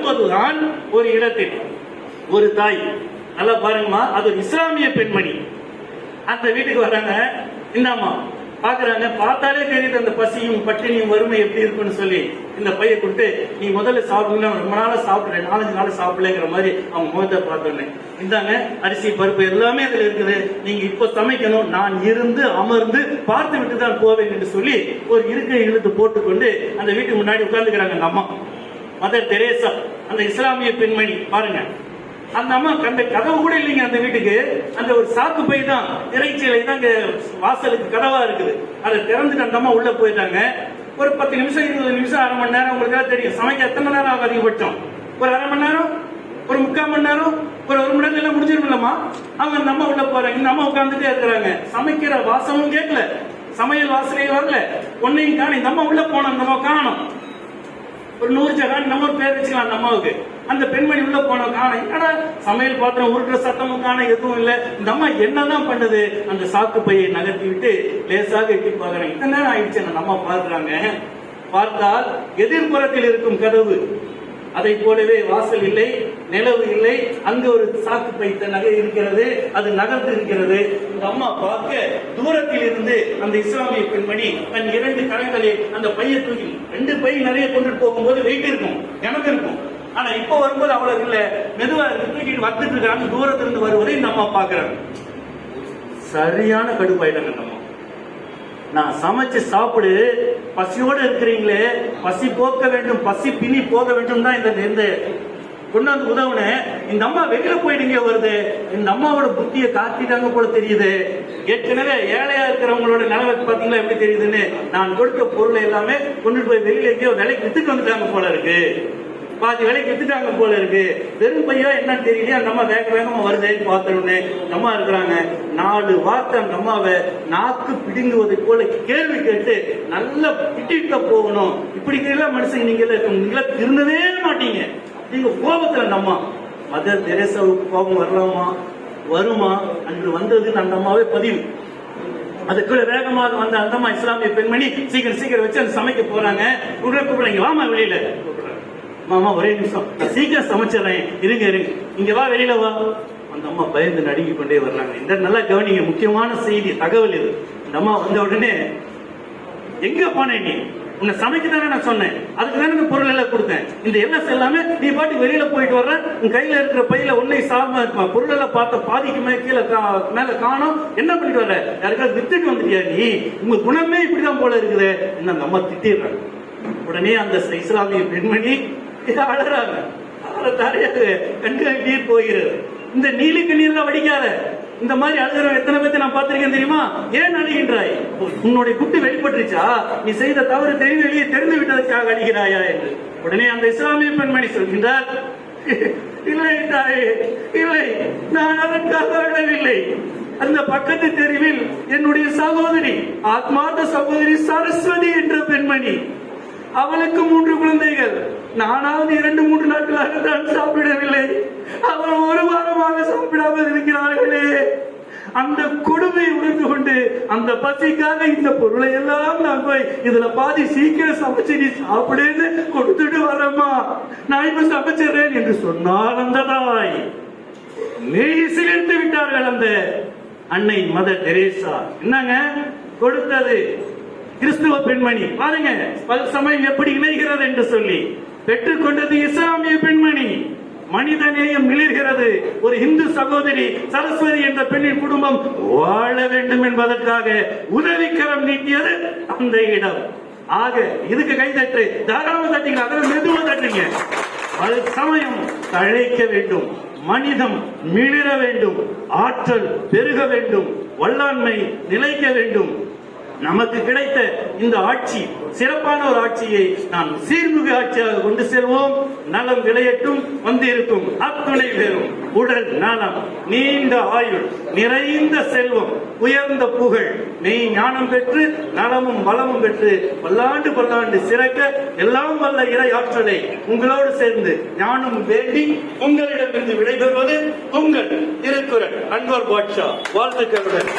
வரும்போதுதான் ஒரு இடத்தில் ஒரு தாய், நல்லா பாருங்கம்மா, அது ஒரு இஸ்லாமிய பெண்மணி அந்த வீட்டுக்கு வர்றாங்க. இந்தாம்மா பாக்குறாங்க, பார்த்தாலே தெரியுது அந்த பசியும் பட்டினியும் வறுமை எப்படி இருக்குன்னு சொல்லி இந்த பைய கொடுத்து, நீ முதல்ல சாப்பிடுங்க, ரொம்ப நாளா சாப்பிடுறேன், 4-5 நாள் சாப்பிடலங்கிற மாதிரி அவங்க முகத்தை பார்த்தோன்னே, இந்தாங்க அரிசி பருப்பு எல்லாமே அதுல இருக்குது, நீங்க இப்ப சமைக்கணும், நான் இருந்து அமர்ந்து பார்த்து விட்டு தான் போவேன் என்று சொல்லி ஒரு இருக்கை இழுத்து போட்டுக்கொண்டு அந்த வீட்டுக்கு முன்னாடி உட்கார்ந்துக்கிறாங்க அந்த அம்மா. மதர் தெரேசா, அந்த இஸ்லாமிய பெண்மணி. பாருங்க, அந்த அம்மா அந்த கதவு கூட இல்லைங்க அந்த வீட்டுக்கு, அந்த ஒரு சாக்கு பை தான், திரைச்சீலை தான் வாசலுக்கு கதவா இருக்குது. அதை திறந்துட்டு அந்த அம்மா உள்ள போயிட்டாங்க. ஒரு 10 நிமிஷம் 20 நிமிஷம், அரை மணி நேரம், உங்களுக்கு தெரியும் சமைக்க எத்தனை மணி நேரம் ஆகும் அதிகபட்சம்? ஒரு அரை மணி நேரம், ஒரு 3/4 மணி நேரம், ஒரு 1 மணி நேரம் எல்லாம் முடிஞ்சிருமில்லம்மா. அவங்க அந்த அம்மா உள்ள போறாங்க, இந்த அம்மா உட்காந்துட்டே இருக்கிறாங்க. சமைக்கிற வாசமும் கேட்கல, சமையல் வாசனையும் வரல, ஒன்னையும் காணும். இந்த அம்மா உள்ள போனோம், அந்த அம்மா காணும். ஒரு 100 ஜகான் நம்ம பேர் வச்சுக்கலாம் அந்த அம்மாவுக்கு. அந்த பெண்மணி உள்ள போன காண, என்னடா சமையல் பாத்திரம் உருட்டுற சத்தமும் காண, எதுவும் இல்லை. இந்த அம்மா என்னதான் பண்ணுது, அந்த சாக்கு பையை நகர்த்தி விட்டு லேசாக எட்டி பாக்குறாங்க. இத்தனை நேரம் ஆயிடுச்சு அந்த அம்மா பாக்குறாங்க. பார்த்தால் எதிர்ப்புறத்தில் இருக்கும் கதவு, அதை போலவே வாசல் இல்லை, நிலவு இல்லை, அங்கு ஒரு சாக்கு பை நகை இருக்கிறது, அது நகர்ந்து இருக்கிறது. இந்த அம்மா பார்க்க தூரத்தில் இருந்து அந்த இஸ்லாமிய பெண்மணி தன் 2 கரங்களை அந்த பையை தூக்கி, 2 பை நிறைய கொண்டுட்டு போகும்போது வெயிட் இருக்கும், எனக்கு இருக்கும். ஆனா இப்ப வரும்போது அவ்வளவு இல்ல, மெதுவா தூக்கிட்டு வந்துட்டு இருக்காங்க. தூரத்திலிருந்து வருவதை இந்த அம்மா பாக்குறாங்க. சரியான கடுப்பாயிட்டாங்க நம்ம. நான் சமைச்சு சாப்பிடு, பசியோடு இருக்கிறீங்களே, பசி போக்க வேண்டும், பசி பிணி போக வேண்டும் தான் இந்த கொண்டு வந்து உதவுன. இந்த அம்மா வெளியில போயிடுங்க வருது. இந்த அம்மாவோட புத்தியை காத்திட்டாங்க போல தெரியுது. ஏற்கனவே ஏழையா இருக்கிறவங்களோட நிலவை பாத்தீங்களா எப்படி தெரியுதுன்னு, நான் கொடுத்த பொருளை எல்லாமே கொண்டு போய் வெளியில எங்கேயோ விலைக்கு வித்துட்டு வந்துட்டாங்க போல இருக்கு, பாதி விலைக்கு வித்துட்டாங்க போல இருக்கு. வெறும் பையா என்னன்னு தெரியல. அந்த அம்மா வேக வேகமா வருதுன்னு பார்த்தோன்னு அம்மா இருக்கிறாங்க. 4 வார்த்தை அந்த அம்மாவை நாக்கு பிடுங்குவதை போல கேள்வி கேட்டு நல்லா திட்டிட்டு போகணும். இப்படி மனுஷங்க நீங்க திருந்தவே மாட்டீங்க. நீங்க கோபத்துல அந்த அம்மா, மதர் தெரேசாவுக்கு கோபம் வரலாமா, வருமா அன்று வந்ததுன்னு அந்த அம்மாவே பதிவு. அதுக்குள்ள வேகமாக வந்த அந்த அம்மா இஸ்லாமிய பெண்மணி சீக்கிரம் வச்சு அந்த சமைக்க போறாங்க. கூப்பிடுறீங்க, வாமா வெளியில. மாமா ஒரே நிமிஷம், நான் சீக்கிரம் சமைச்சிடறேன், இருங்க இங்க வா, வெளியில வா. அந்த அம்மா பயந்து நடுங்கி கொண்டே வர்றாங்க. இந்த நல்லா கவனிங்க, முக்கியமான செய்தி, தகவல் இது. இந்த அம்மா வந்த உடனே, எங்க போனேன் நீ, உன்னை சமைக்க தானே நான் சொன்னேன், அதுக்கு தானே இந்த பொருள் எல்லாம் கொடுத்தேன், இந்த எல்லாம் எல்லாமே நீ பாட்டு வெளியில போயிட்டு வர்ற, உன் கையில இருக்கிற பையில உன்னை பொருள் எல்லாம் பார்த்த பாதிக்கு மேல காணும், என்ன பண்ணிட்டு வர்ற, யாருக்காவது வித்துட்டு வந்துட்டியா நீ, உங்க குணமே இப்படிதான் போல இருக்குது. என்ன அந்த அம்மா திட்டிடுறாங்க. உடனே அந்த இஸ்லாமிய பெண்மணி அழறாங்க. கண்கள் நீர் போகிறது. இந்த நீலுக்கு நீர் தான் வடிக்காத, இந்த மாதிரி அழுகிற எத்தனை பேர்த்தை நான் பார்த்திருக்கேன் தெரியுமா? ஏன் அழுகின்றாய்? உன்னுடைய குட்டு வெளிப்பட்டுருச்சா? நீ செய்த தவறு தெரிந்து விட்டதற்காக அழுகிறாயா என்று. உடனே அந்த இஸ்லாமிய பெண்மணி சொல்கின்றார், இல்லை தாயே, இல்லை, நான் அதற்காக அழவில்லை. அந்த பக்கத்து தெருவில் என்னுடைய சகோதரி, ஆத்மார்த்த சகோதரி சரஸ்வதி என்ற பெண்மணி, அவளுக்கு 3 குழந்தைகள். நானாவது 2-3 நாட்களாக தான் சாப்பிடவில்லை, அவள் 1 வாரமாக சாப்பிடாமல் இருக்கிறார்களே. அந்த கொடுமை உணர்ந்து கொண்டு அந்த பசிக்காக இந்த பொருளை எல்லாம் நான் போய் இதுல பாதி சீக்கிரம் சமைச்சு நீ சாப்பிடுன்னு கொடுத்துட்டு வரமா, நான் இப்ப சமைச்சிடறேன் என்று சொன்னால் அந்த தாய் மெய் சிலிர்த்து விட்டார்கள். அந்த அன்னை மதர் தெரேசா என்னங்க கொடுத்தது? கிறிஸ்துவ பெண்மணி பாருங்க, சமயம் எப்படி இணைகிறது என்று சொல்லி பெற்றுக்கொண்டது இஸ்லாமிய பெண்மணி. மனிதநேயம் மிளிர்கிறது. ஒரு இந்து சகோதரி சரஸ்வதி என்ற பெண்ணின் குடும்பம் வாழ வேண்டும் என்பதற்காக உதவிக்கரம் நீட்டியது அந்த இடம். ஆக இதுக்கு கைதட்டு, தாராளமா தட்டிங்க, அதில் மெதுவா தட்டுங்க. அது சமயம் தழைக்க வேண்டும், மனிதம் மிளிர வேண்டும், ஆற்றல் பெருக வேண்டும், வல்லாண்மை நிலைக்க வேண்டும். நமக்கு கிடைத்த இந்த ஆட்சி சிறப்பான ஒரு ஆட்சியை நாம் சீர்மிகு ஆட்சியாக கொண்டு செல்வோம். நலம் விளையட்டும், வந்திருக்கும் அத்துணை பேரும் உடல் நலம், நீண்ட ஆயுள், நிறைந்த செல்வம், உயர்ந்த புகழ், மெய் ஞானம் பெற்று நலமும் வளமும் பெற்று பல்லாண்டு சிறக்க எல்லாம் வல்ல இறை ஆற்றலை உங்களோடு சேர்ந்து ஞானம் வேண்டி உங்களிடமிருந்து விடைபெறுவது உங்கள் திருக்குறள் அன்வர் பாட்ஷா. வாழ்த்துக்களுடன்.